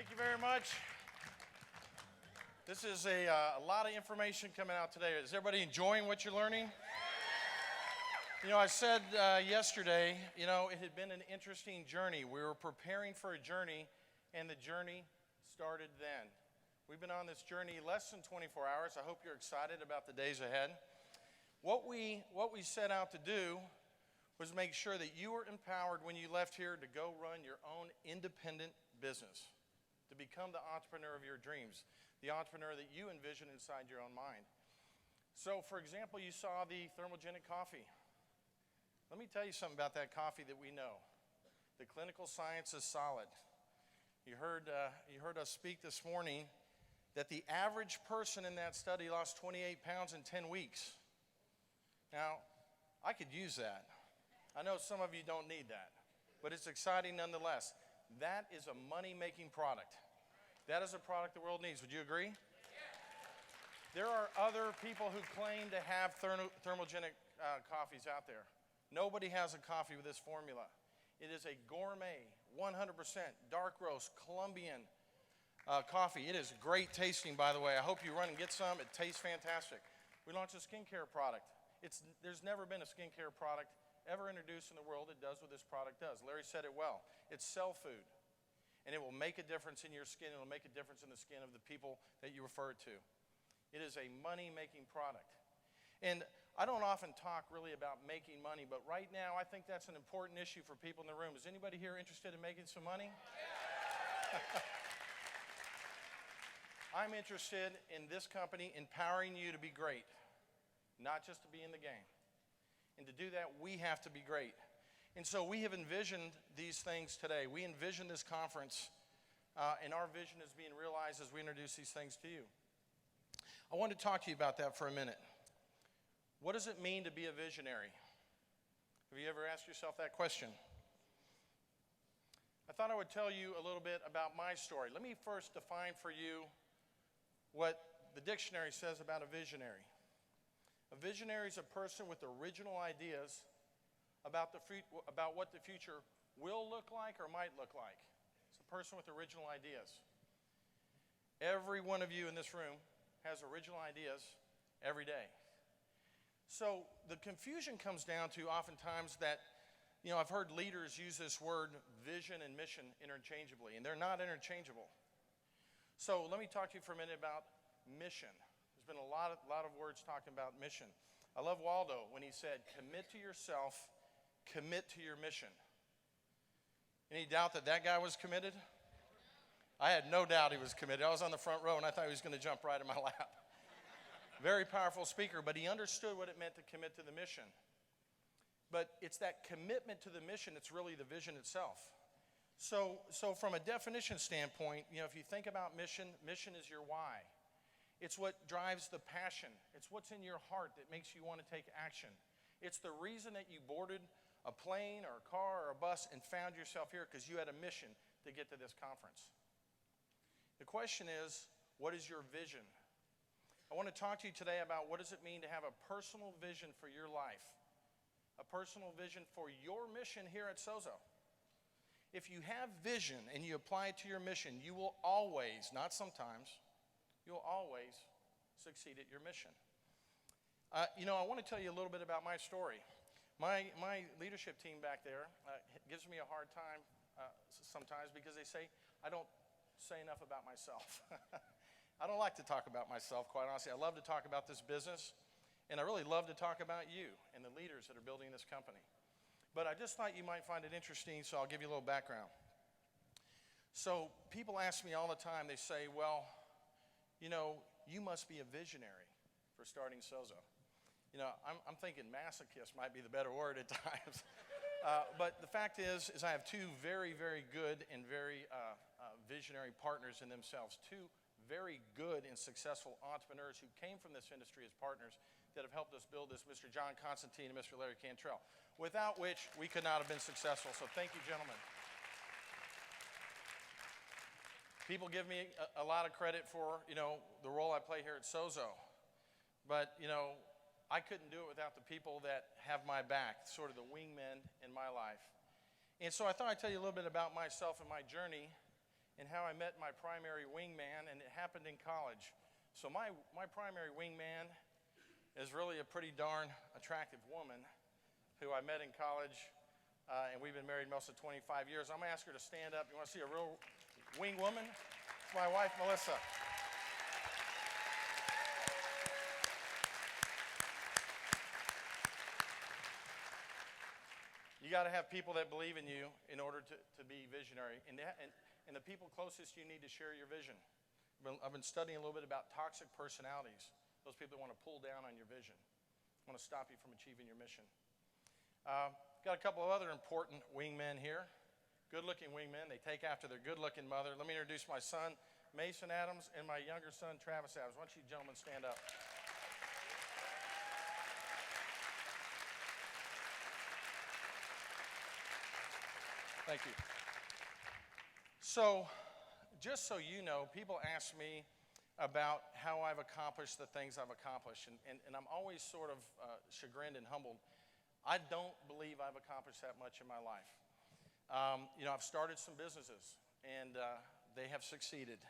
Thank you very much. This is a lot of information coming out today. Is everybody enjoying what you're learning? I said yesterday, it had been an interesting journey. We were preparing for a journey, and the journey started then. We've been on this journey less than 24 hours. I hope you're excited about the days ahead. What we set out to do was make sure that you were empowered when you left here to go run your own independent business, to become the entrepreneur of your dreams, the entrepreneur that you envision inside your own mind. So, for example, you saw the thermogenic coffee. Let me tell you something about that coffee that we know. The clinical science is solid. You heard us speak this morning that the average person in that study lost 28 pounds in 10 weeks. Now, I could use that. I know some of you don't need that, but it's exciting nonetheless. That is a money-making product. That is a product the world needs. Would you agree? Yeah. There are other people who claim to have thermogenic coffees out there. Nobody has a coffee with this formula. It is a gourmet, 100% dark roast, Colombian coffee. It is great tasting, by the way. I hope you run and get some. It tastes fantastic. We launched a skincare product. There's never been a skincare product ever introduced in the world that does what this product does. Larry said it well. It's cell food, and it will make a difference in your skin. It will make a difference in the skin of the people that you refer to. It is a money-making product. And I don't often talk really about making money, but right now I think that's an important issue for people in the room. Is anybody here interested in making some money? Yeah. I'm interested in this company empowering you to be great, not just to be in the game. And to do that, we have to be great. And so we have envisioned these things today. We envision this conference, and our vision is being realized as we introduce these things to you. I want to talk to you about that for a minute. What does it mean to be a visionary? Have you ever asked yourself that question? I thought I would tell you a little bit about my story. Let me first define for you what the dictionary says about a visionary. A visionary is a person with original ideas about what the future will look like or might look like. It's a person with original ideas. Every one of you in this room has original ideas every day. So the confusion comes down to oftentimes that, I've heard leaders use this word vision and mission interchangeably, and they're not interchangeable. So let me talk to you for a minute about mission. There's been a lot of words talking about mission. I love Waldo when he said, commit to yourself, commit to your mission. Any doubt that guy was committed? I had no doubt he was committed. I was on the front row and I thought he was going to jump right in my lap. Very powerful speaker, but he understood what it meant to commit to the mission. But it's that commitment to the mission that's really the vision itself. So from a definition standpoint, if you think about mission is your why. It's what drives the passion. It's what's in your heart that makes you want to take action. It's the reason that you boarded a plane or a car or a bus and found yourself here because you had a mission to get to this conference. The question is, what is your vision? I want to talk to you today about what does it mean to have a personal vision for your life, a personal vision for your mission here at SOZO. If you have vision and you apply it to your mission, you will always, not sometimes, you'll always succeed at your mission. I want to tell you a little bit about my story. My leadership team back there gives me a hard time sometimes because they say I don't say enough about myself. I don't like to talk about myself, quite honestly. I love to talk about this business, and I really love to talk about you and the leaders that are building this company. But I just thought you might find it interesting, so I'll give you a little background. So people ask me all the time, they say, well, you must be a visionary for starting SOZO. I'm thinking masochist might be the better word at times. But the fact is I have two very, very good and very visionary partners in themselves, two very good and successful entrepreneurs who came from this industry as partners that have helped us build this, Mr. John Constantine and Mr. Larry Cantrell, without which we could not have been successful. So thank you, gentlemen. People give me a lot of credit for, the role I play here at SOZO. But, I couldn't do it without the people that have my back, sort of the wingmen in my life. And so I thought I'd tell you a little bit about myself and my journey, and how I met my primary wingman, and it happened in college. So my primary wingman is really a pretty darn attractive woman who I met in college, and we've been married most of 25 years. I'm going to ask her to stand up. You want to see a real wing woman? It's my wife, Melissa. You got to have people that believe in you in order to be visionary. And the people closest you need to share your vision. I've been studying a little bit about toxic personalities, those people that want to pull down on your vision, want to stop you from achieving your mission. Got a couple of other important wingmen here, good-looking wingmen. They take after their good-looking mother. Let me introduce my son, Mason Adams, and my younger son, Travis Adams. Why don't you gentlemen stand up? Thank you. So, just so you know, people ask me about how I've accomplished the things I've accomplished, and I'm always sort of chagrined and humbled. I don't believe I've accomplished that much in my life. I've started some businesses, and they have succeeded.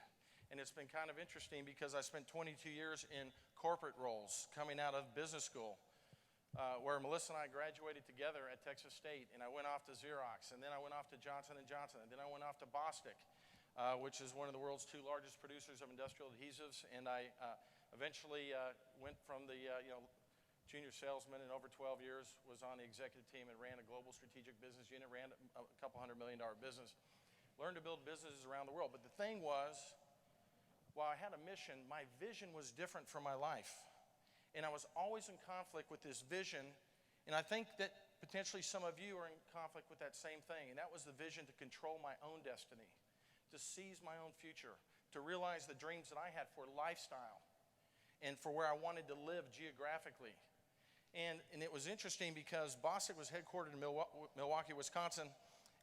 And it's been kind of interesting because I spent 22 years in corporate roles coming out of business school, where Melissa and I graduated together at Texas State, and I went off to Xerox, and then I went off to Johnson & Johnson, and then I went off to Bostic, which is one of the world's 2 largest producers of industrial adhesives, and I eventually went from the junior salesman in over 12 years, was on the executive team and ran a global strategic business unit, ran a couple $100 million business, learned to build businesses around the world. But the thing was, while I had a mission, my vision was different from my life. And I was always in conflict with this vision, and I think that potentially some of you are in conflict with that same thing, and that was the vision to control my own destiny, to seize my own future, to realize the dreams that I had for lifestyle and for where I wanted to live geographically. And it was interesting because Bostic was headquartered in Milwaukee, Wisconsin,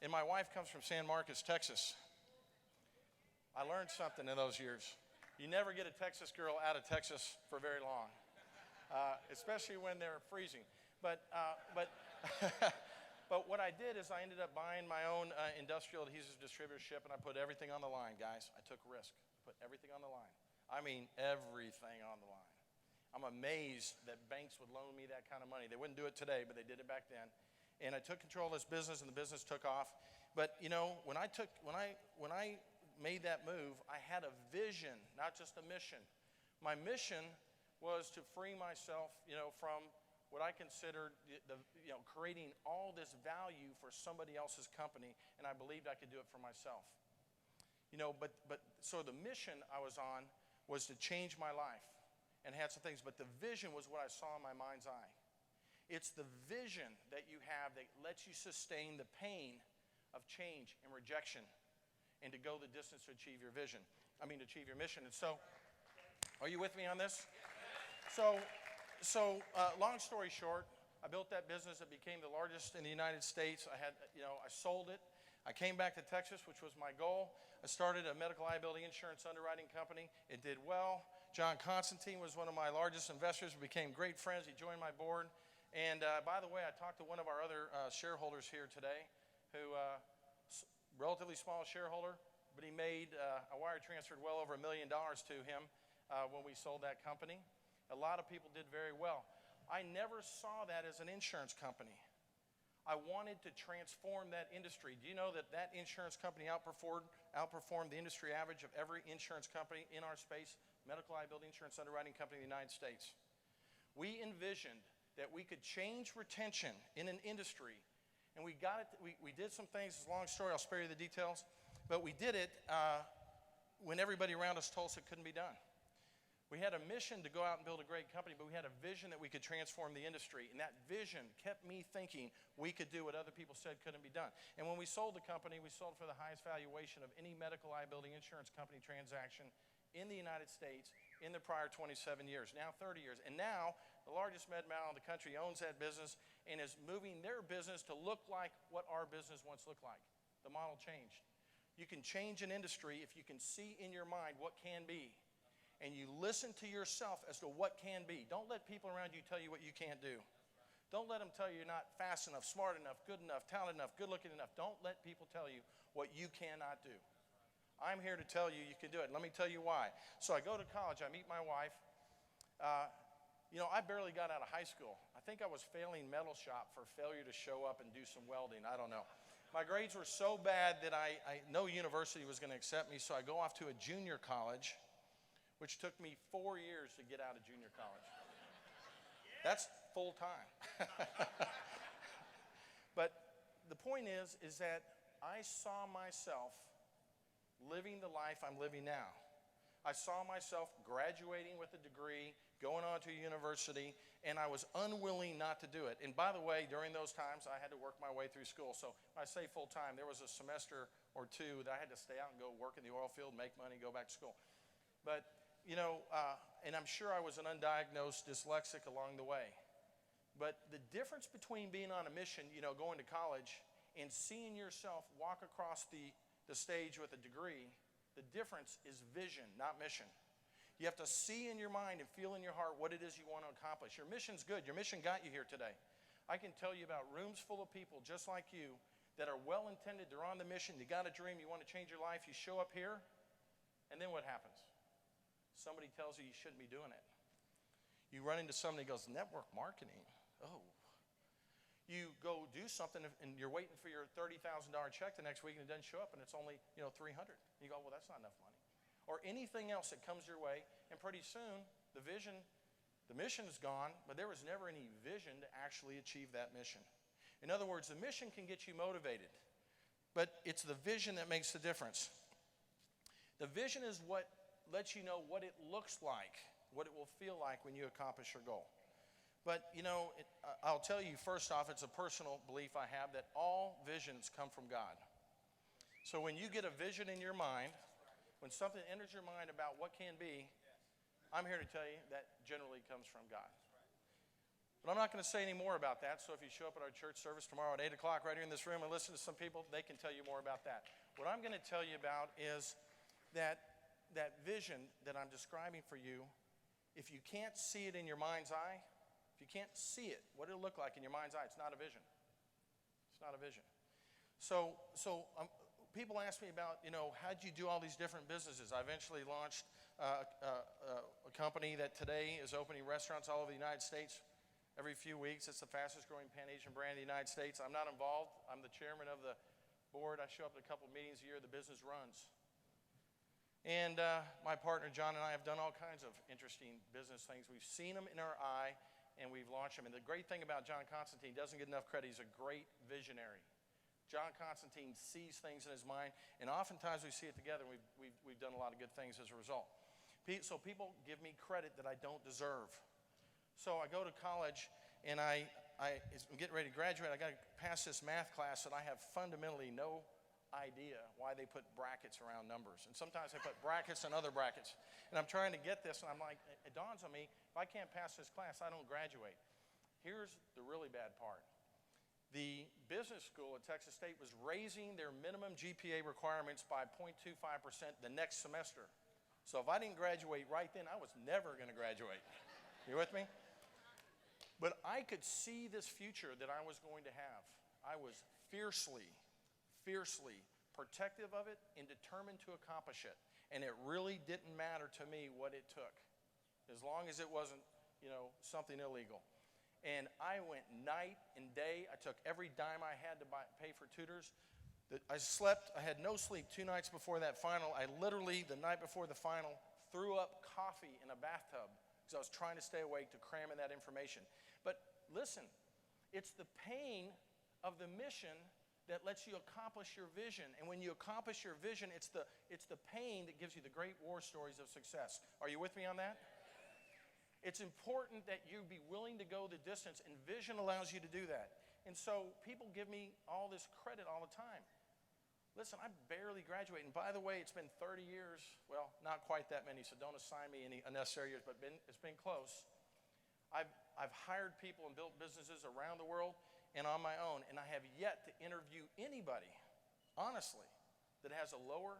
and my wife comes from San Marcos, Texas. I learned something in those years. You never get a Texas girl out of Texas for very long, especially when they're freezing. But what I did is I ended up buying my own industrial adhesives distributorship, and I put everything on the line, guys. I took risk, put everything on the line. I mean, everything on the line. I'm amazed that banks would loan me that kind of money. They wouldn't do it today, but they did it back then. And I took control of this business, and the business took off. But when I made that move, I had a vision, not just a mission. My mission was to free myself, from what I considered creating all this value for somebody else's company, and I believed I could do it for myself. So the mission I was on was to change my life and had some things, but the vision was what I saw in my mind's eye. It's the vision that you have that lets you sustain the pain of change and rejection and to go the distance to achieve your vision. Achieve your mission. And so, are you with me on this? So long story short, I built that business. It became the largest in the United States. I sold it. I came back to Texas, which was my goal. I started a medical liability insurance underwriting company. It did well. John Constantine was one of my largest investors. We became great friends. He joined my board. And by the way, I talked to one of our other shareholders here today, who relatively small shareholder, but he made a wire transferred well over $1 million to him when we sold that company. A lot of people did very well. I never saw that as an insurance company. I wanted to transform that industry. Do you know that insurance company outperformed the industry average of every insurance company in our space, medical liability insurance underwriting company in the United States? We envisioned that we could change retention in an industry, and we got it. We did some things. It's a long story. I'll spare you the details. But we did it when everybody around us told us it couldn't be done. We had a mission to go out and build a great company, but we had a vision that we could transform the industry. And that vision kept me thinking we could do what other people said couldn't be done. And when we sold the company, we sold for the highest valuation of any medical liability insurance company transaction in the United States in the prior 27 years, now 30 years. And now the largest med mal in the country owns that business and is moving their business to look like what our business once looked like. The model changed. You can change an industry if you can see in your mind what can be. And you listen to yourself as to what can be. Don't let people around you tell you what you can't do. Don't let them tell you you're not fast enough, smart enough, good enough, talented enough, good looking enough. Don't let people tell you what you cannot do. I'm here to tell you you can do it. Let me tell you why. So I go to college. I meet my wife. I barely got out of high school. I think I was failing metal shop for failure to show up and do some welding. I don't know. My grades were so bad that no university was going to accept me, so I go off to a junior college, which took me 4 years to get out of junior college. That's full time. But the point is that I saw myself living the life I'm living now. I saw myself graduating with a degree, going on to a university, and I was unwilling not to do it. And by the way, during those times, I had to work my way through school. So when I say full time, there was a semester or two that I had to stay out and go work in the oil field, make money, go back to school. But, and I'm sure I was an undiagnosed dyslexic along the way. But the difference between being on a mission, going to college, and seeing yourself walk across the stage with a degree, the difference is vision, not mission. You have to see in your mind and feel in your heart what it is you want to accomplish. Your mission's good. Your mission got you here today. I can tell you about rooms full of people just like you that are well-intended. They're on the mission. You got a dream. You want to change your life. You show up here, and then what happens? Somebody tells you you shouldn't be doing it. You run into somebody who goes, network marketing. Oh. You go do something and you're waiting for your $30,000 check the next week and it doesn't show up and it's only, $300. And you go, well, that's not enough money. Or anything else that comes your way, and pretty soon the mission is gone, but there was never any vision to actually achieve that mission. In other words, the mission can get you motivated, but it's the vision that makes the difference. The vision is what lets you know what it looks like, what it will feel like when you accomplish your goal. But, I'll tell you, first off, it's a personal belief I have that all visions come from God. So when you get a vision in your mind, when something enters your mind about what can be, I'm here to tell you that generally comes from God. But I'm not going to say any more about that, so if you show up at our church service tomorrow at 8 o'clock right here in this room and listen to some people, they can tell you more about that. What I'm going to tell you about is that vision that I'm describing for you, if you can't see it in your mind's eye, if you can't see it, what it'll look like in your mind's eye, it's not a vision. It's not a vision. So people ask me about, how'd you do all these different businesses? I eventually launched a company that today is opening restaurants all over the United States every few weeks. It's the fastest growing Pan-Asian brand in the United States. I'm not involved. I'm the chairman of the board. I show up at a couple of meetings a year. The business runs. And my partner, John, and I have done all kinds of interesting business things. We've seen them in our eye, and we've launched them. And the great thing about John Constantine, doesn't get enough credit, he's a great visionary. John Constantine sees things in his mind, and oftentimes we see it together, and we've done a lot of good things as a result. So people give me credit that I don't deserve. So I go to college, and I'm getting ready to graduate. I got to pass this math class that I have fundamentally no idea why they put brackets around numbers. And sometimes they put brackets and other brackets. And I'm trying to get this, and I'm like, it dawns on me, if I can't pass this class, I don't graduate. Here's the really bad part. The business school at Texas State was raising their minimum GPA requirements by 0.25% the next semester. So if I didn't graduate right then, I was never going to graduate. You with me? But I could see this future that I was going to have. I was fiercely protective of it and determined to accomplish it. And it really didn't matter to me what it took, as long as it wasn't, something illegal. And I went night and day. I took every dime I had to pay for tutors. I had no sleep 2 nights before that final. I literally, the night before the final, threw up coffee in a bathtub because I was trying to stay awake to cram in that information. But listen, it's the pain of the mission that lets you accomplish your vision. And when you accomplish your vision, it's the pain that gives you the great war stories of success. Are you with me on that? It's important that you be willing to go the distance, and vision allows you to do that. And so people give me all this credit all the time. Listen, I barely graduated. And by the way, it's been 30 years. Well, not quite that many, so don't assign me any unnecessary years, but it's been close. I've hired people and built businesses around the world and on my own, and I have yet to interview anybody, honestly, that has a lower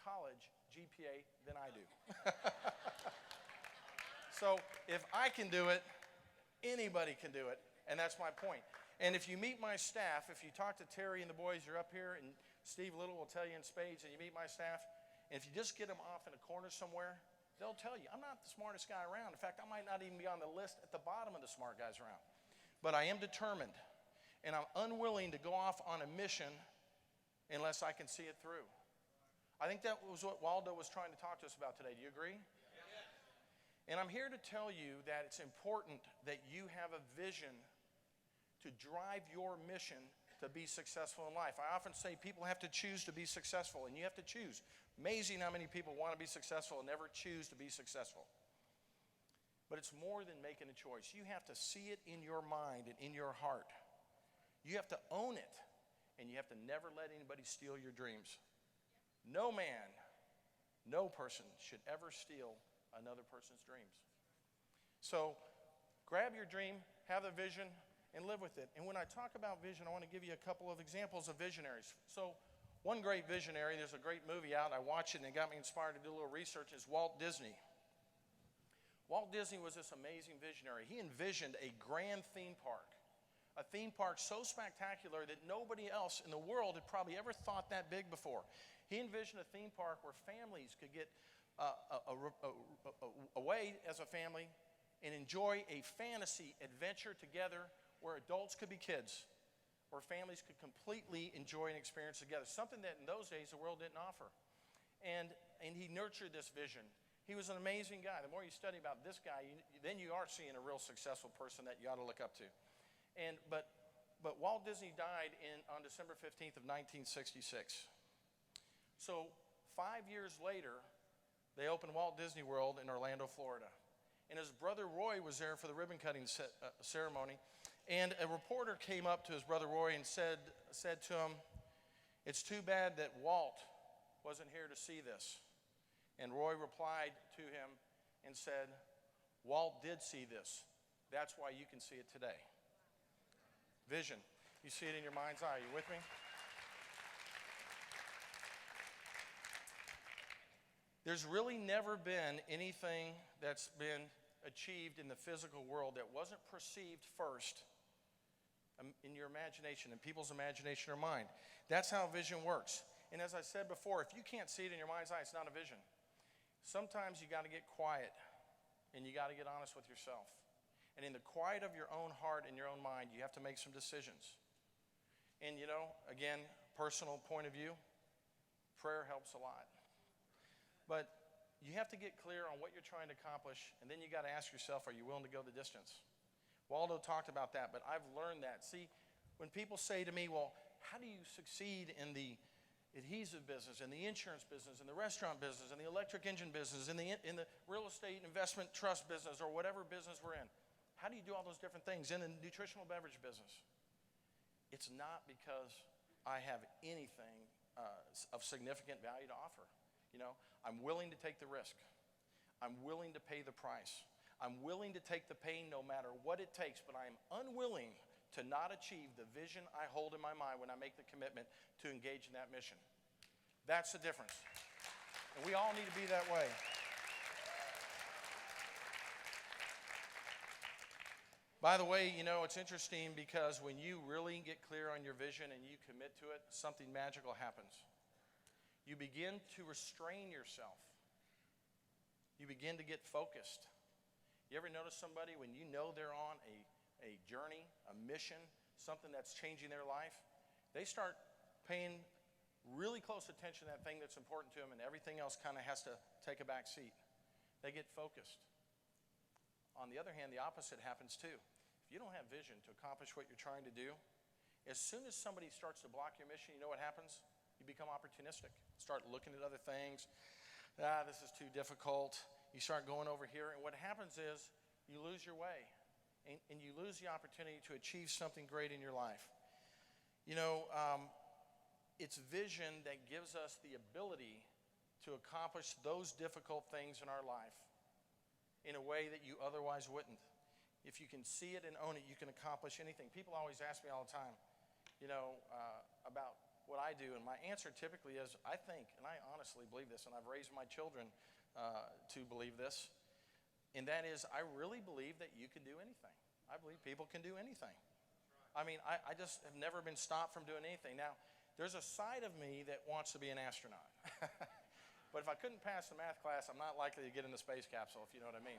college GPA than I do. So if I can do it, anybody can do it, and that's my point. And if you meet my staff, if you talk to Terry and the boys, you're up here, and Steve Little will tell you in spades, and you meet my staff, And if you just get them off in a corner somewhere, they'll tell you, I'm not the smartest guy around. In fact, I might not even be on the list at the bottom of the smart guys around. But I am determined, and I'm unwilling to go off on a mission unless I can see it through. I think that was what Waldo was trying to talk to us about today. Do you agree? Yes. And I'm here to tell you that it's important that you have a vision to drive your mission to be successful in life. I often say people have to choose to be successful, and you have to choose. Amazing how many people want to be successful and never choose to be successful. But it's more than making a choice. You have to see it in your mind and in your heart. You have to own it, and you have to never let anybody steal your dreams. No man, no person should ever steal another person's dreams. So grab your dream, have a vision, and live with it. And when I talk about vision, I want to give you a couple of examples of visionaries. So one great visionary, there's a great movie out, I watched it and it got me inspired to do a little research, is Walt Disney. Walt Disney was this amazing visionary. He envisioned a grand theme park so spectacular that nobody else in the world had probably ever thought that big before. He envisioned a theme park where families could get away as a family and enjoy a fantasy adventure together where adults could be kids, where families could completely enjoy an experience together, something that in those days the world didn't offer. And he nurtured this vision. He was an amazing guy. The more you study about this guy, then you are seeing a real successful person that you ought to look up to. But Walt Disney died on December 15th of 1966. So 5 years later, they opened Walt Disney World in Orlando, Florida. And his brother Roy was there for the ribbon cutting ceremony. And a reporter came up to his brother Roy and said to him, "It's too bad that Walt wasn't here to see this." And Roy replied to him and said, "Walt did see this. That's why you can see it today." Vision. You see it in your mind's eye. Are you with me? There's really never been anything that's been achieved in the physical world that wasn't perceived first in your imagination, in people's imagination or mind. That's how vision works. And as I said before, if you can't see it in your mind's eye, it's not a vision. Sometimes you got to get quiet and you got to get honest with yourself. And in the quiet of your own heart and your own mind, you have to make some decisions. And again, personal point of view, prayer helps a lot. But you have to get clear on what you're trying to accomplish, and then you got to ask yourself, are you willing to go the distance? Waldo talked about that, but I've learned that. See, when people say to me, well, how do you succeed in the adhesive business, in the insurance business, in the restaurant business, in the electric engine business, in the real estate investment trust business, or whatever business we're in? How do you do all those different things in the nutritional beverage business? It's not because I have anything of significant value to offer. I'm willing to take the risk. I'm willing to pay the price. I'm willing to take the pain no matter what it takes, but I'm unwilling to not achieve the vision I hold in my mind when I make the commitment to engage in that mission. That's the difference. And we all need to be that way. By the way, it's interesting because when you really get clear on your vision and you commit to it, something magical happens. You begin to restrain yourself. You begin to get focused. You ever notice somebody when you know they're on a journey, a mission, something that's changing their life, they start paying really close attention to that thing that's important to them, and everything else kind of has to take a back seat. They get focused. On the other hand, the opposite happens too. If you don't have vision to accomplish what you're trying to do, as soon as somebody starts to block your mission, you know what happens? You become opportunistic. Start looking at other things. This is too difficult. You start going over here, and what happens is you lose your way, and you lose the opportunity to achieve something great in your life. It's vision that gives us the ability to accomplish those difficult things in our life in a way that you otherwise wouldn't. If you can see it and own it, you can accomplish anything. People always ask me all the time, about what I do, and my answer typically is, I think, and I honestly believe this, and I've raised my children to believe this, and that is, I really believe that you can do anything. I believe people can do anything. I mean, I just have never been stopped from doing anything. Now, there's a side of me that wants to be an astronaut. But if I couldn't pass the math class, I'm not likely to get in the space capsule, if you know what I mean.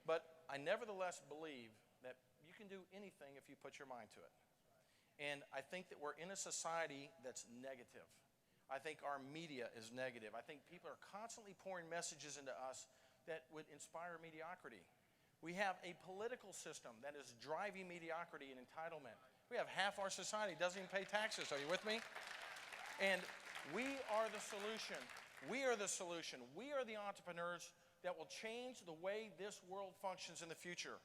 But I nevertheless believe that you can do anything if you put your mind to it. And I think that we're in a society that's negative. I think our media is negative. I think people are constantly pouring messages into us that would inspire mediocrity. We have a political system that is driving mediocrity and entitlement. We have half our society doesn't even pay taxes. Are you with me? And we are the solution. We are the solution. We are the entrepreneurs that will change the way this world functions in the future.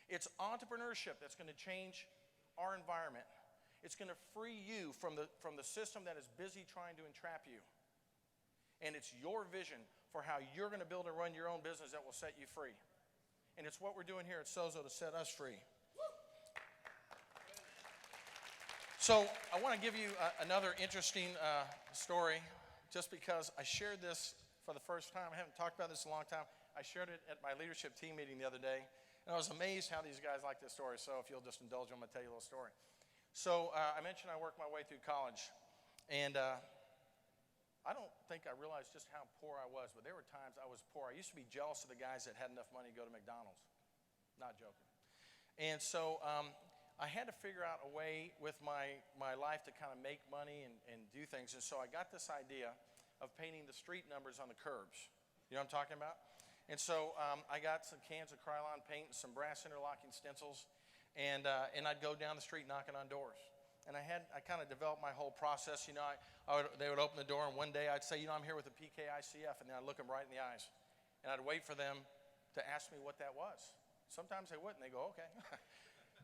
It's entrepreneurship that's going to change our environment. It's going to free you from the system that is busy trying to entrap you. And it's your vision for how you're going to build and run your own business that will set you free. And it's what we're doing here at SOZO to set us free. So I want to give you another interesting story, just because I shared this for the first time. I haven't talked about this in a long time. I shared it at my leadership team meeting the other day, and I was amazed how these guys like this story. So if you'll just indulge me, I'm going to tell you a little story. So I mentioned I worked my way through college, and I don't think I realized just how poor I was, but there were times I was poor. I used to be jealous of the guys that had enough money to go to McDonald's. Not joking. And so I had to figure out a way with my life to kind of make money and do things. And so I got this idea of painting the street numbers on the curbs. You know what I'm talking about? And so I got some cans of Krylon paint and some brass interlocking stencils, and I'd go down the street knocking on doors. And I kind of developed my whole process. You know, they would open the door, and one day I'd say, you know, I'm here with the PKICF, and then I'd look them right in the eyes. And I'd wait for them to ask me what that was. Sometimes they wouldn't. They go, okay.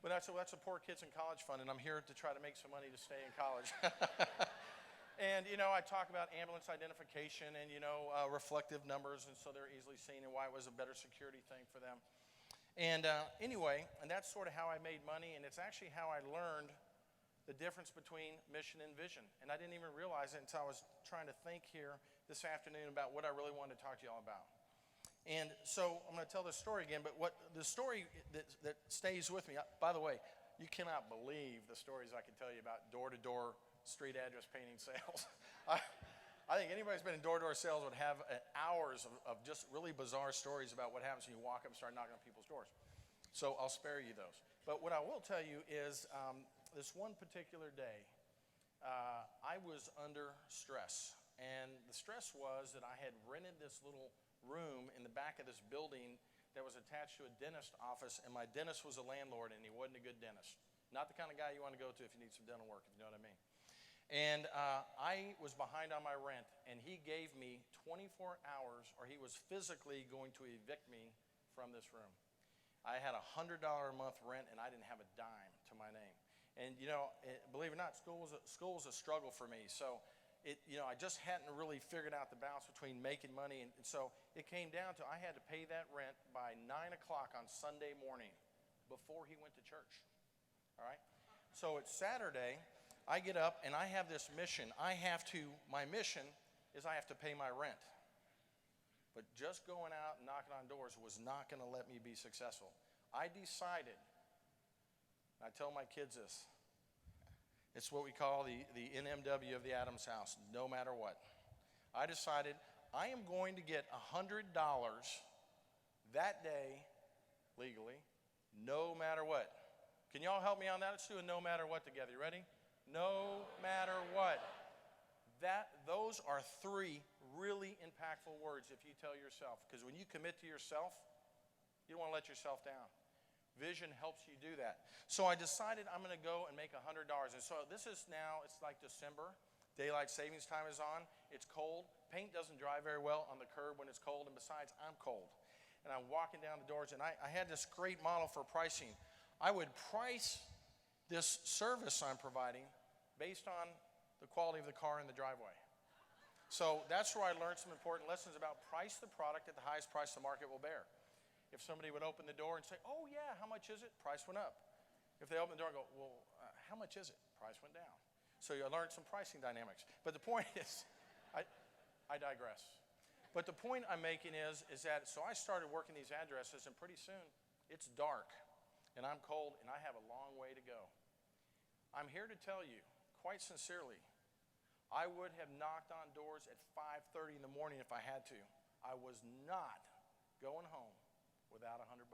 But that's a Poor Kids in College Fund, and I'm here to try to make some money to stay in college. And, you know, I talk about ambulance identification and, you know, reflective numbers, and so they're easily seen, and why it was a better security thing for them. And anyway, and that's sort of how I made money, and it's actually how I learned the difference between mission and vision. And I didn't even realize it until I was trying to think here this afternoon about what I really wanted to talk to y'all about. And so I'm going to tell this story again, but what the story that stays with me, by the way, you cannot believe the stories I can tell you about door-to-door street address painting sales. I think anybody who's been in door-to-door sales would have hours of just really bizarre stories about what happens when you walk up and start knocking on people's doors. So I'll spare you those. But what I will tell you is this one particular day, I was under stress. And the stress was that I had rented this little room in the back of this building that was attached to a dentist office, and my dentist was a landlord, and he wasn't a good dentist. Not the kind of guy you want to go to if you need some dental work, if you know what I mean. And I was behind on my rent, and he gave me 24 hours, or he was physically going to evict me from this room. I had $100 a month rent, and I didn't have a dime to my name. And, you know, believe it or not, school was a struggle for me. So, I just hadn't really figured out the balance between making money. And so it came down to I had to pay that rent by 9 o'clock on Sunday morning before he went to church. All right? So it's Saturday. I get up, and I have this mission. My mission is I have to pay my rent. But just going out and knocking on doors was not going to let me be successful. I decided, I tell my kids this, it's what we call the NMW of the Adams house, no matter what. I decided I am going to get $100 that day legally, no matter what. Can y'all help me on that? Let's do a no matter what together. You ready? No matter what. Those are three really impactful words if you tell yourself. Because when you commit to yourself, you don't want to let yourself down. Vision helps you do that. So I decided I'm going to go and make $100. And so this is now, it's like December. Daylight savings time is on. It's cold. Paint doesn't dry very well on the curb when it's cold. And besides, I'm cold. And I'm walking down the doors, and I had this great model for pricing. I would price this service I'm providing based on the quality of the car in the driveway. So that's where I learned some important lessons about price the product at the highest price the market will bear. If somebody would open the door and say, oh yeah, how much is it? Price went up. If they open the door and go, well, how much is it? Price went down. So you learned some pricing dynamics. But the point is, I digress. But the point I'm making is that, so I started working these addresses, and pretty soon it's dark, and I'm cold, and I have a long way to go. I'm here to tell you, quite sincerely, I would have knocked on doors at 5:30 in the morning if I had to. I was not going home without $100.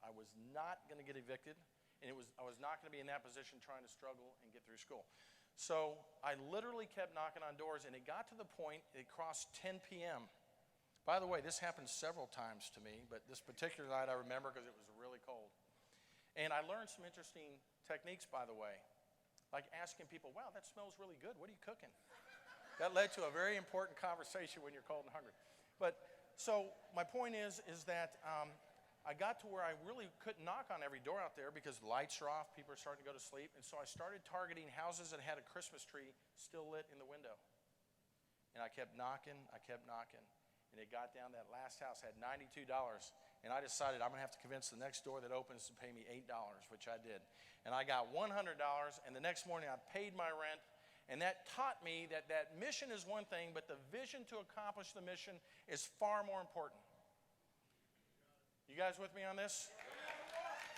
I was not going to get evicted, and I was not going to be in that position trying to struggle and get through school. So I literally kept knocking on doors, and it got to the point it crossed 10 p.m. By the way, this happened several times to me, but this particular night I remember because it was really cold. And I learned some interesting techniques, by the way, like asking people, wow, that smells really good. What are you cooking? That led to a very important conversation when you're cold and hungry. But so my point is that I got to where I really couldn't knock on every door out there because the lights are off, people are starting to go to sleep. And so I started targeting houses that had a Christmas tree still lit in the window. And I kept knocking, and it got down. That last house had $92. And I decided I'm going to have to convince the next door that opens to pay me $8, which I did. And I got $100, and the next morning I paid my rent. And that taught me that mission is one thing, but the vision to accomplish the mission is far more important. You guys with me on this?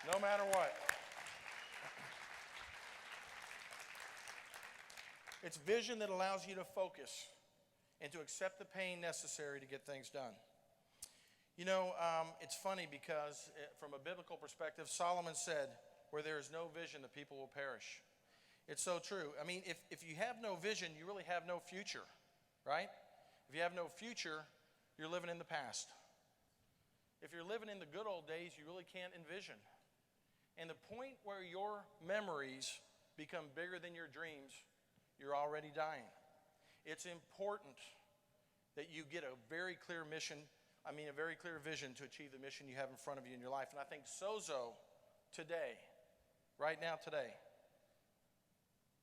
No matter what. It's vision that allows you to focus and to accept the pain necessary to get things done. You know, it's funny because from a biblical perspective, Solomon said, where there is no vision, the people will perish. It's so true. I mean, if you have no vision, you really have no future, right? If you have no future, you're living in the past. If you're living in the good old days, you really can't envision. And the point where your memories become bigger than your dreams, you're already dying. It's important that you get a very clear vision to achieve the mission you have in front of you in your life. And I think SOZO today, right now today,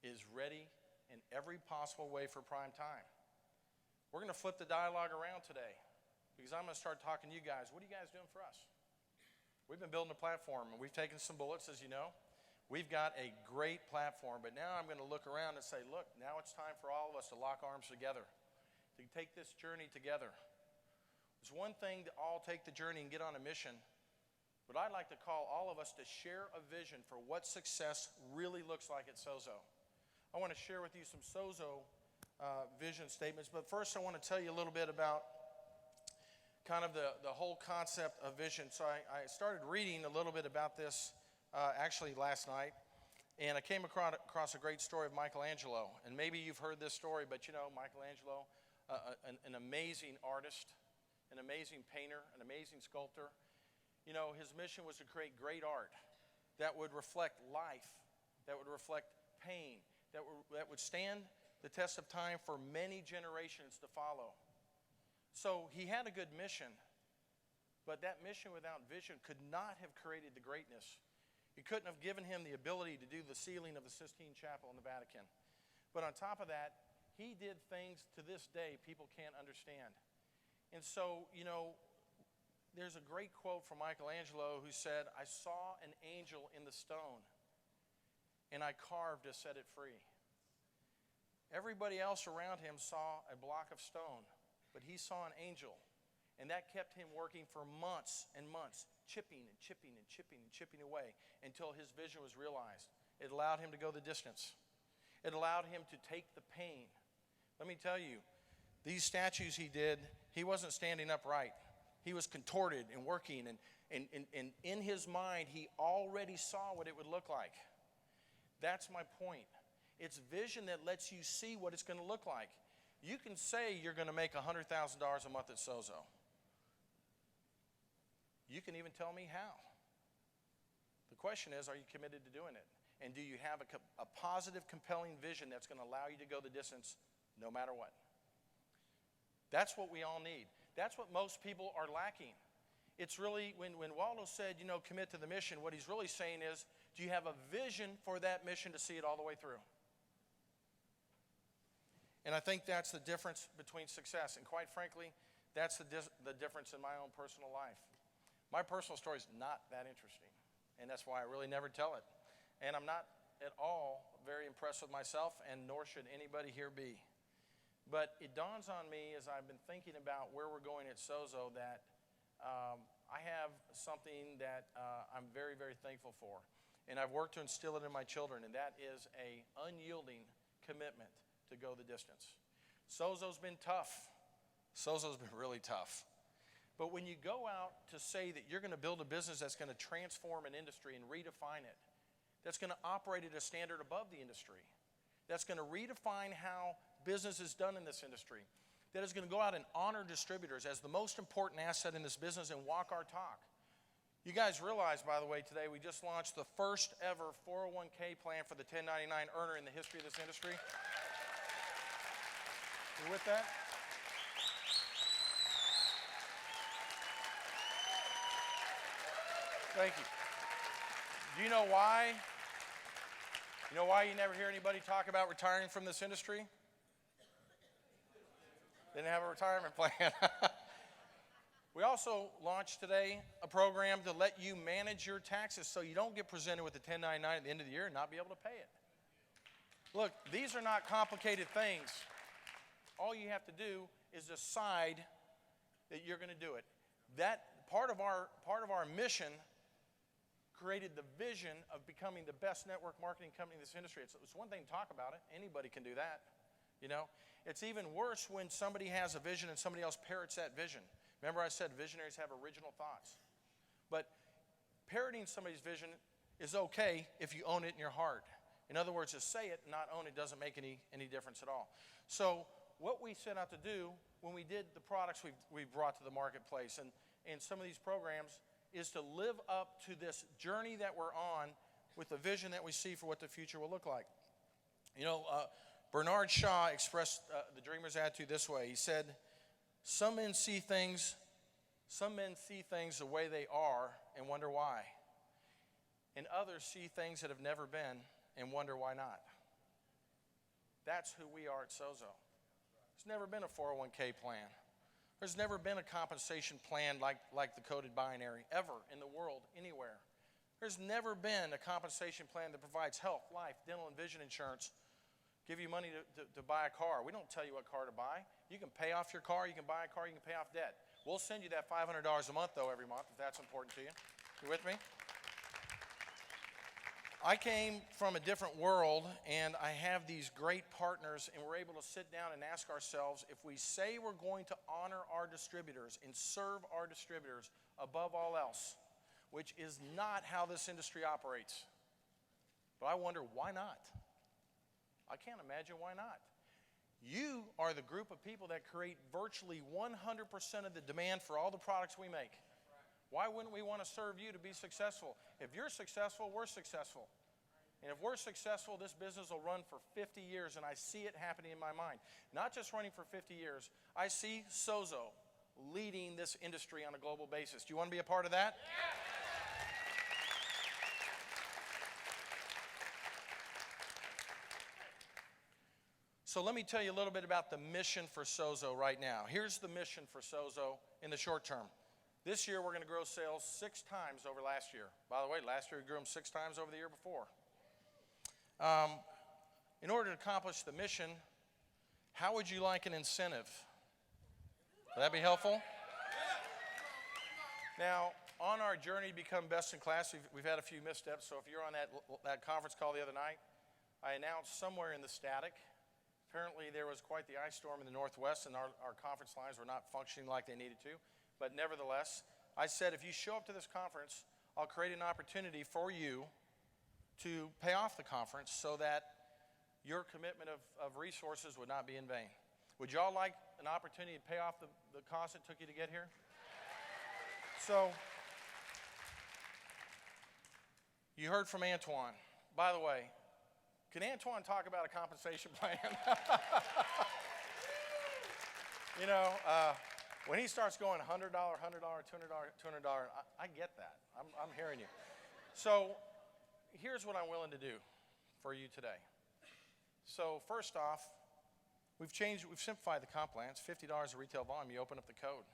is ready in every possible way for prime time. We're going to flip the dialogue around today because I'm going to start talking to you guys. What are you guys doing for us? We've been building a platform, and we've taken some bullets, as you know. We've got a great platform, but now I'm going to look around and say, look, now it's time for all of us to lock arms together, to take this journey together. It's one thing to all take the journey and get on a mission, but I'd like to call all of us to share a vision for what success really looks like at SOZO. I want to share with you some SOZO vision statements, but first I want to tell you a little bit about kind of the whole concept of vision. So I started reading a little bit about this actually last night, and I came across a great story of Michelangelo. And maybe you've heard this story, but you know, Michelangelo, an amazing artist, an amazing painter, an amazing sculptor. You know, his mission was to create great art that would reflect life, that would reflect pain, that would stand the test of time for many generations to follow. So he had a good mission, but that mission without vision could not have created the greatness. It couldn't have given him the ability to do the ceiling of the Sistine Chapel in the Vatican. But on top of that, he did things to this day people can't understand. And so, you know, there's a great quote from Michelangelo who said, "I saw an angel in the stone, and I carved to set it free." Everybody else around him saw a block of stone, but he saw an angel, and that kept him working for months and months, chipping away until his vision was realized. It allowed him to go the distance. It allowed him to take the pain. Let me tell you, these statues he did, he wasn't standing upright. He was contorted and working, and in his mind, he already saw what it would look like. That's my point. It's vision that lets you see what it's going to look like. You can say you're going to make $100,000 a month at SOZO. You can even tell me how. The question is, are you committed to doing it? And do you have a positive, compelling vision that's going to allow you to go the distance no matter what? That's what we all need. That's what most people are lacking. It's really, when Waldo said, you know, commit to the mission, what he's really saying is, do you have a vision for that mission to see it all the way through? And I think that's the difference between success. And quite frankly, that's the difference in my own personal life. My personal story is not that interesting, and that's why I really never tell it. And I'm not at all very impressed with myself, and nor should anybody here be. But it dawns on me as I've been thinking about where we're going at SOZO that I have something that I'm very, very thankful for. And I've worked to instill it in my children, and that is an unyielding commitment to go the distance. SOZO's been tough. SOZO's been really tough. But when you go out to say that you're going to build a business that's going to transform an industry and redefine it, that's going to operate at a standard above the industry, that's going to redefine how business is done in this industry, that is going to go out and honor distributors as the most important asset in this business and walk our talk. You guys realize, by the way, today we just launched the first ever 401k plan for the 1099 earner in the history of this industry. You with that? Thank you. Do you know why? You know why you never hear anybody talk about retiring from this industry? They didn't have a retirement plan. We also launched today a program to let you manage your taxes so you don't get presented with the 1099 at the end of the year and not be able to pay it. Look, these are not complicated things. All you have to do is decide that you're going to do it. That part of our mission created the vision of becoming the best network marketing company in this industry. It's one thing to talk about it. Anybody can do that. You know, it's even worse when somebody has a vision and somebody else parrots that vision. Remember I said visionaries have original thoughts. But parroting somebody's vision is okay if you own it in your heart. In other words, to say it, not own it, doesn't make any difference at all. So what we set out to do when we did the products we've brought to the marketplace and some of these programs is to live up to this journey that we're on with the vision that we see for what the future will look like. You know, Bernard Shaw expressed the dreamer's attitude this way. He said, some men see things the way they are and wonder why. And others see things that have never been and wonder why not. That's who we are at SOZO. There's never been a 401k plan. There's never been a compensation plan like the coded binary ever in the world, anywhere. There's never been a compensation plan that provides health, life, dental, and vision insurance, give you money to buy a car. We don't tell you what car to buy. You can pay off your car, you can buy a car, you can pay off debt. We'll send you that $500 a month, though, every month, if that's important to you. You with me? I came from a different world, and I have these great partners, and we're able to sit down and ask ourselves, if we say we're going to honor our distributors and serve our distributors above all else, which is not how this industry operates. But I wonder, why not? I can't imagine why not. You are the group of people that create virtually 100% of the demand for all the products we make. Why wouldn't we want to serve you to be successful? If you're successful, we're successful. And if we're successful, this business will run for 50 years, and I see it happening in my mind. Not just running for 50 years. I see SOZO leading this industry on a global basis. Do you want to be a part of that? Yeah. So let me tell you a little bit about the mission for SOZO right now. Here's the mission for SOZO in the short term. This year, we're going to grow sales 6 times over last year. By the way, last year we grew them 6 times over the year before. In order to accomplish the mission, how would you like an incentive? Would that be helpful? Now, on our journey to become best in class, we've had a few missteps. So if you're on that conference call the other night, I announced somewhere in the static, apparently there was quite the ice storm in the Northwest, and our conference lines were not functioning like they needed to. But nevertheless, I said, if you show up to this conference, I'll create an opportunity for you to pay off the conference so that your commitment of resources would not be in vain. Would y'all like an opportunity to pay off the cost it took you to get here? So, you heard from Antoine. By the way, can Antoine talk about a compensation plan? You know, when he starts going $100, $100, $200, I get that. I'm hearing you. So here's what I'm willing to do for you today. So first off, we've simplified the comp plan. It's $50 a retail volume. You open up the code.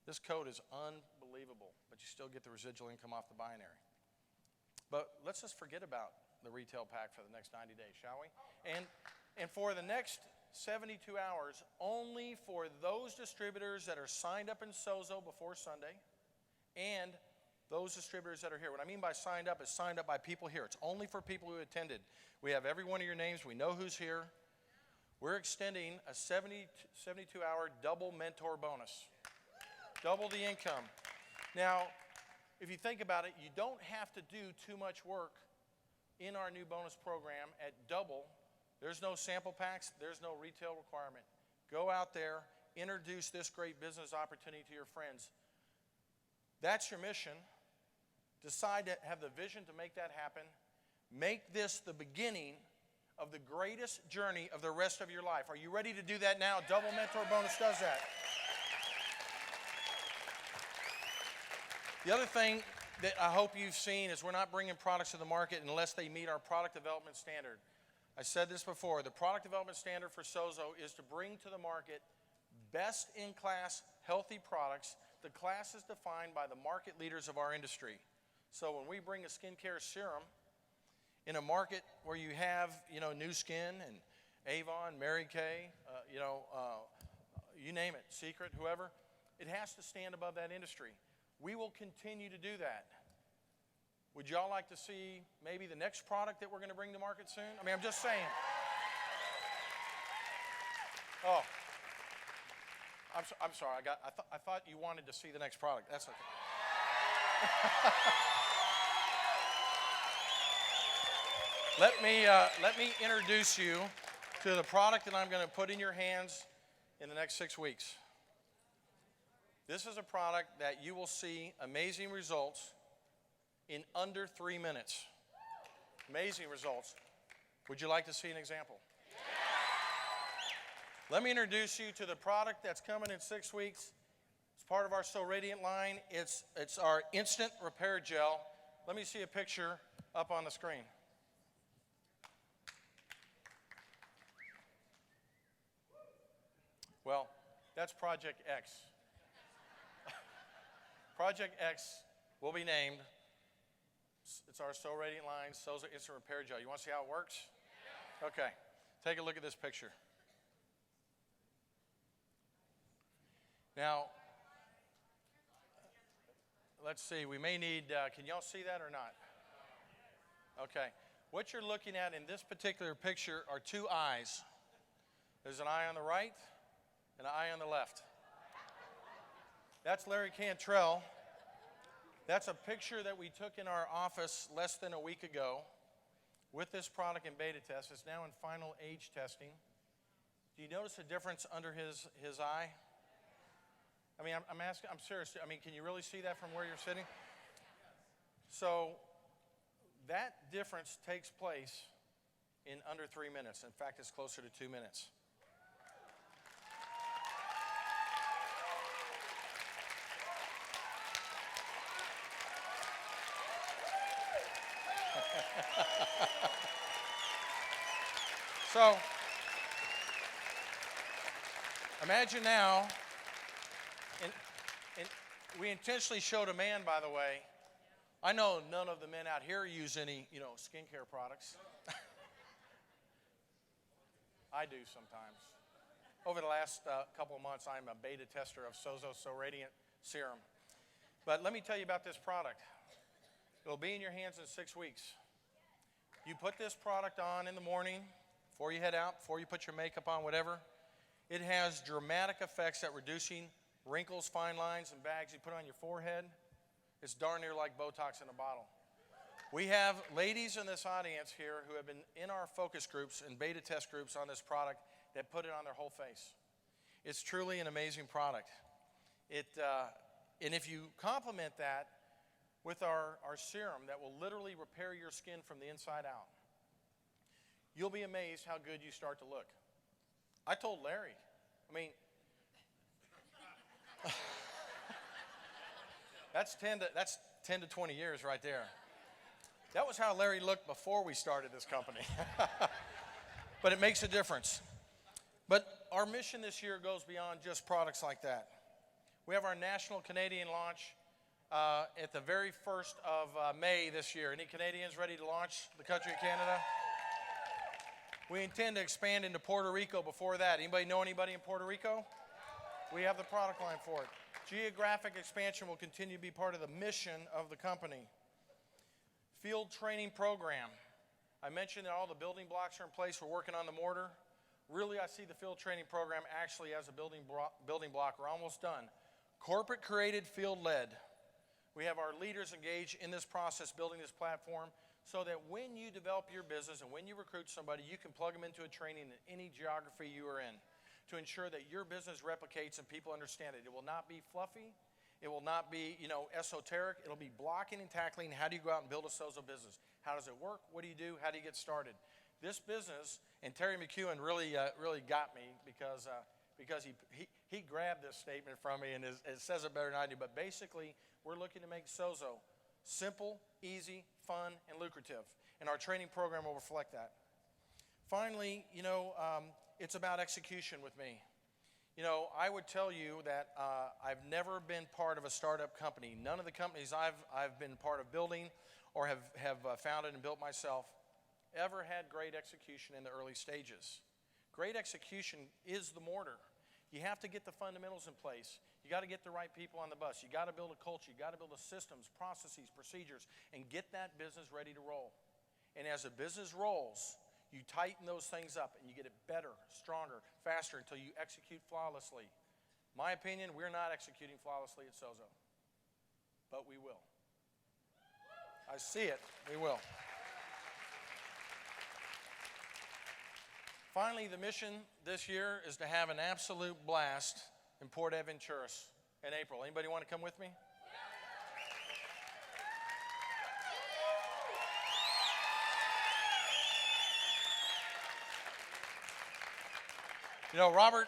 This code is unbelievable, but you still get the residual income off the binary. But let's just forget about the retail pack for the next 90 days, shall we? And for the next 72 hours, only for those distributors that are signed up in SOZO before Sunday and those distributors that are here. What I mean by signed up is signed up by people here. It's only for people who attended. We have every one of your names. We know who's here. we're extending a 72-hour double mentor bonus. Double the income. Now, if you think about it, you don't have to do too much work in our new bonus program at double. There's no sample packs. There's no retail requirement. Go out there, introduce this great business opportunity to your friends. That's your mission. Decide to have the vision to make that happen. Make this the beginning of the greatest journey of the rest of your life. Are you ready to do that now? Double Mentor Bonus does that. The other thing that I hope you've seen is we're not bringing products to the market unless they meet our product development standard. I said this before. The product development standard for SOZO is to bring to the market best-in-class healthy products. The class is defined by the market leaders of our industry. So when we bring a skincare serum in a market where you have, New Skin and Avon, Mary Kay, you name it, Secret, whoever, it has to stand above that industry. We will continue to do that. Would y'all like to see maybe the next product that we're going to bring to market soon? I mean, I'm just saying. Oh, I'm sorry. I thought you wanted to see the next product. That's okay. Let me introduce you to the product that I'm going to put in your hands in the next 6 weeks. This is a product that you will see amazing results in under 3 minutes. Amazing results. Would you like to see an example? Let me introduce you to the product that's coming in 6 weeks. It's part of our So Radiant line. It's our Instant Repair Gel. Let me see a picture up on the screen. Well, that's Project X. Project X will be named. It's our So Radiant line, SOZO Instant Repair Gel. You want to see how it works? Yeah. Okay. Take a look at this picture. Now, let's see. We may need, can y'all see that or not? Okay. What you're looking at in this particular picture are two eyes. There's an eye on the right and an eye on the left. That's Larry Cantrell. That's a picture that we took in our office less than a week ago with this product in beta test. It's now in final age testing. Do you notice a difference under his eye? I mean, I'm asking, I'm serious. I mean, can you really see that from where you're sitting? So that difference takes place in under 3 minutes. In fact, it's closer to 2 minutes. So, imagine now, and we intentionally showed a man, by the way. I know none of the men out here use any, skincare products. I do sometimes. Over the last couple of months, I'm a beta tester of SOZO So Radiant Serum. But let me tell you about this product. It'll be in your hands in 6 weeks. You put this product on in the morning, before you head out, before you put your makeup on, whatever. It has dramatic effects at reducing wrinkles, fine lines, and bags you put on your forehead. It's darn near like Botox in a bottle. We have ladies in this audience here who have been in our focus groups and beta test groups on this product that put it on their whole face. It's truly an amazing product. And if you complement that with our serum that will literally repair your skin from the inside out, you'll be amazed how good you start to look. I told Larry, that's 10 to 20 years right there. That was how Larry looked before we started this company. But it makes a difference. But our mission this year goes beyond just products like that. We have our national Canadian launch at the very first of May this year. Any Canadians ready to launch the country of Canada? We intend to expand into Puerto Rico before that. Anybody know anybody in Puerto Rico? We have the product line for it. Geographic expansion will continue to be part of the mission of the company. Field training program. I mentioned that all the building blocks are in place. We're working on the mortar. Really, I see the field training program actually as a building block. We're almost done. Corporate created, field led. We have our leaders engaged in this process, building this platform, so that when you develop your business and when you recruit somebody, you can plug them into a training in any geography you are in to ensure that your business replicates and people understand it. It will not be fluffy. It will not be, esoteric. It'll be blocking and tackling. How do you go out and build a SOZO business? How does it work? What do you do? How do you get started? This business, and Terry McEwen really got me because he grabbed this statement from me and it says it better than I do. But basically, we're looking to make SOZO simple, easy, fun, and lucrative. And our training program will reflect that. Finally, it's about execution with me. I would tell you that I've never been part of a startup company. None of the companies I've been part of building or have founded and built myself ever had great execution in the early stages. Great execution is the mortar. You have to get the fundamentals in place. You got to get the right people on the bus. You got to build a culture. You got to build the systems, processes, procedures, and get that business ready to roll. And as a business rolls, you tighten those things up and you get it better, stronger, faster until you execute flawlessly. My opinion, we're not executing flawlessly at SOZO, but we will. I see it. We will. Finally, the mission this year is to have an absolute blast in Port Aventuras in April. Anybody want to come with me? Robert,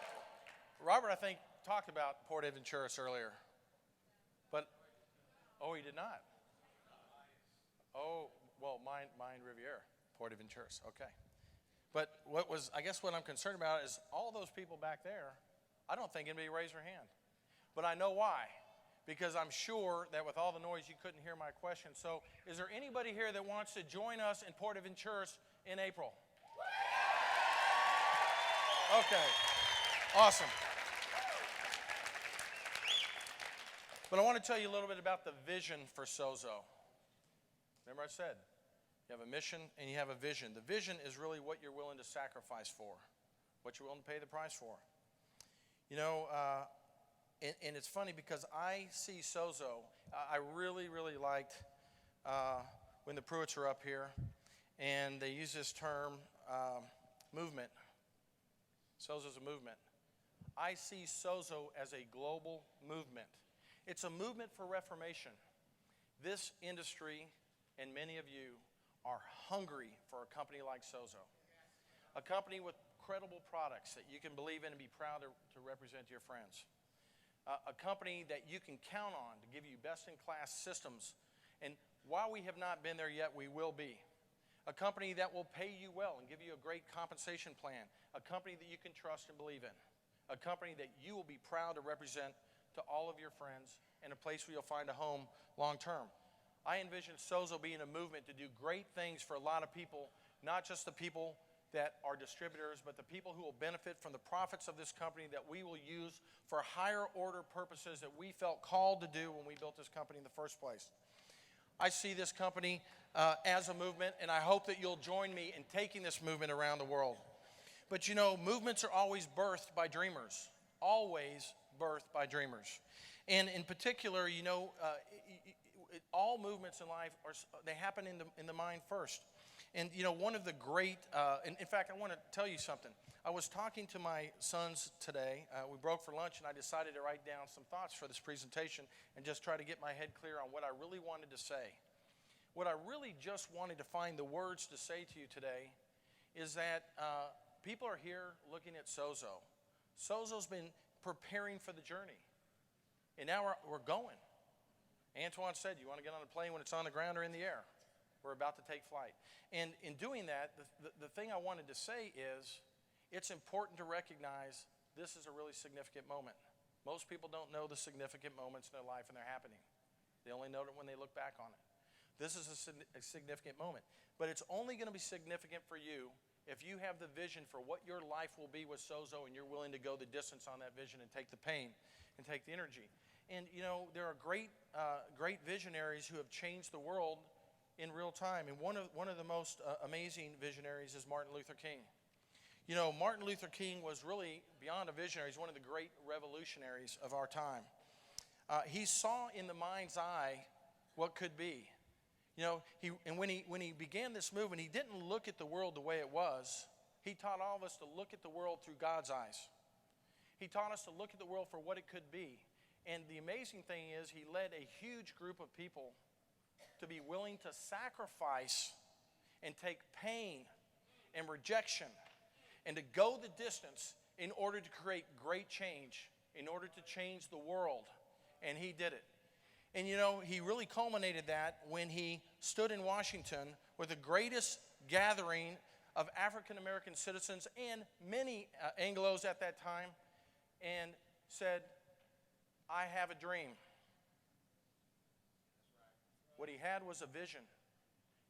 I think, talked about Port Aventuras earlier. But, he did not. Oh, well, Mind Riviera, Port Aventuras, okay. But what I'm concerned about is all those people back there, I don't think anybody raised their hand. But I know why. Because I'm sure that with all the noise, you couldn't hear my question. So is there anybody here that wants to join us in Port Aventuras in April? Okay. Awesome. But I want to tell you a little bit about the vision for SOZO. Remember I said, you have a mission and you have a vision. The vision is really what you're willing to sacrifice for, what you're willing to pay the price for. And it's funny because I see SOZO. I really, really liked when the Pruitts were up here, and they use this term, movement. SOZO's a movement. I see SOZO as a global movement. It's a movement for reformation. This industry and many of you are hungry for a company like SOZO. A company with credible products that you can believe in and be proud to represent your friends. A company that you can count on to give you best-in-class systems. And while we have not been there yet, we will be. A company that will pay you well and give you a great compensation plan. A company that you can trust and believe in. A company that you will be proud to represent to all of your friends and a place where you'll find a home long term. I envision SOZO being a movement to do great things for a lot of people, not just the people that are distributors, but the people who will benefit from the profits of this company that we will use for higher order purposes that we felt called to do when we built this company in the first place. I see this company as a movement, and I hope that you'll join me in taking this movement around the world. But movements are always birthed by dreamers, always birthed by dreamers. And in particular, all movements in life, they happen in the mind first. And, one of the great, in fact, I want to tell you something. I was talking to my sons today. We broke for lunch, and I decided to write down some thoughts for this presentation and just try to get my head clear on what I really wanted to say. What I really just wanted to find the words to say to you today is that people are here looking at SOZO. SOZO's been preparing for the journey, and now we're going. Antoine said, you want to get on a plane when it's on the ground or in the air? We're about to take flight. And in doing that, the thing I wanted to say is it's important to recognize this is a really significant moment. Most people don't know the significant moments in their life when they're happening. They only know it when they look back on it. This is a significant moment. But it's only going to be significant for you if you have the vision for what your life will be with SOZO and you're willing to go the distance on that vision and take the pain and take the energy. And, there are great visionaries who have changed the world in real time. And one of the most amazing visionaries is Martin Luther King. You know, Martin Luther King was really beyond a visionary. He's one of the great revolutionaries of our time. He saw in the mind's eye what could be. You know, when he began this movement, he didn't look at the world the way it was. He taught all of us to look at the world through God's eyes. He taught us to look at the world for what it could be. And the amazing thing is, he led a huge group of people to be willing to sacrifice and take pain and rejection and to go the distance in order to create great change, in order to change the world. And he did it. And you know, he really culminated that when he stood in Washington with the greatest gathering of African American citizens and many Anglos at that time, and said, I have a dream. What he had was a vision.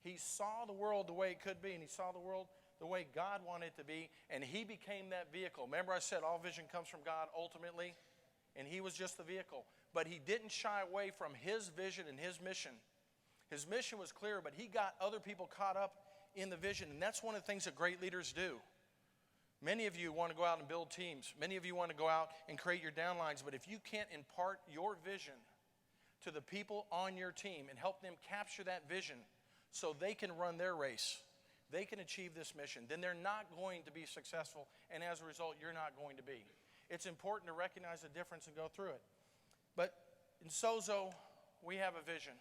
He saw the world the way it could be, and he saw the world the way God wanted it to be, and he became that vehicle. Remember I said all vision comes from God ultimately, and he was just the vehicle. But he didn't shy away from his vision and his mission. His mission was clear, but he got other people caught up in the vision, and that's one of the things that great leaders do. Many of you want to go out and build teams. Many of you want to go out and create your downlines, but if you can't impart your vision to the people on your team and help them capture that vision so they can run their race, they can achieve this mission, then they're not going to be successful, and as a result, you're not going to be. It's important to recognize the difference and go through it. But in SOZO, we have a vision.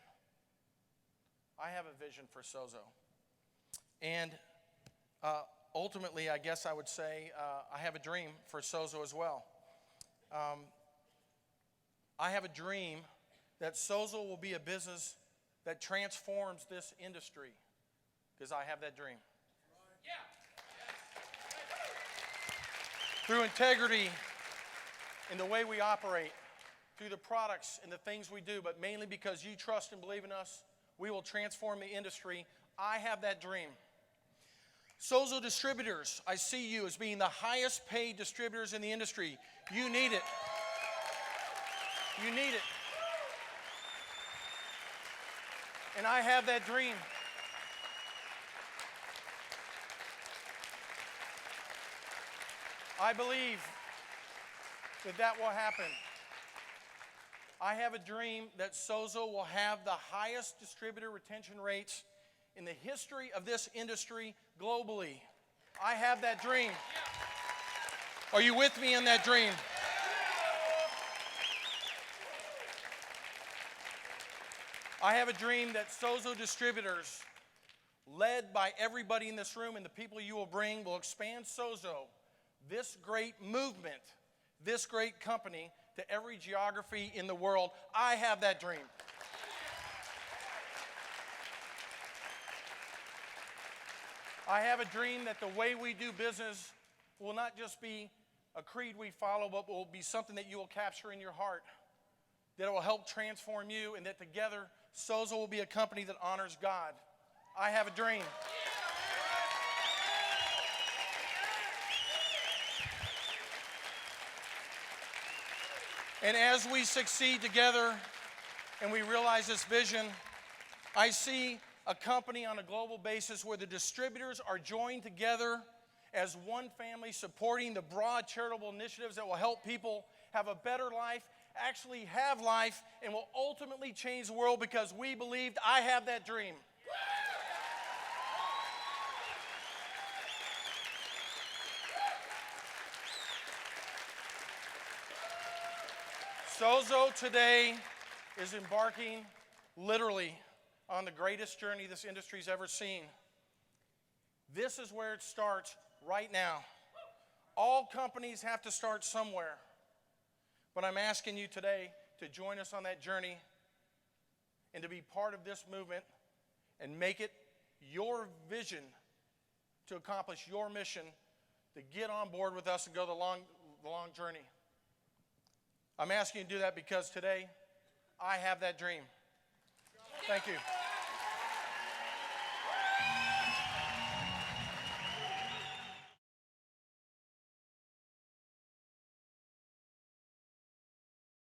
I have a vision for SOZO. And ultimately, I guess I would say I have a dream for SOZO as well. I have a dream that SOZO will be a business that transforms this industry, because I have that dream. Through integrity in the way we operate, through the products and the things we do, but mainly because you trust and believe in us, we will transform the industry. I have that dream. SOZO distributors, I see you as being the highest paid distributors in the industry. You need it. You need it. And I have that dream. I believe that that will happen. I have a dream that SOZO will have the highest distributor retention rates in the history of this industry globally. I have that dream. Are you with me in that dream? I have a dream that SOZO distributors, led by everybody in this room and the people you will bring, will expand SOZO, this great movement, this great company, to every geography in the world. I have that dream. I have a dream that the way we do business will not just be a creed we follow, but will be something that you will capture in your heart, that it will help transform you, and that together SOZO will be a company that honors God. I have a dream. And as we succeed together and we realize this vision, I see a company on a global basis where the distributors are joined together as one family, supporting the broad charitable initiatives that will help people have a better life, actually have life, and will ultimately change the world, because we believed. I have that dream. SOZO today is embarking literally on the greatest journey this industry's ever seen. This is where it starts right now. All companies have to start somewhere. But I'm asking you today to join us on that journey and to be part of this movement and make it your vision to accomplish your mission, to get on board with us and go the long journey. I'm asking you to do that because today I have that dream. Thank you.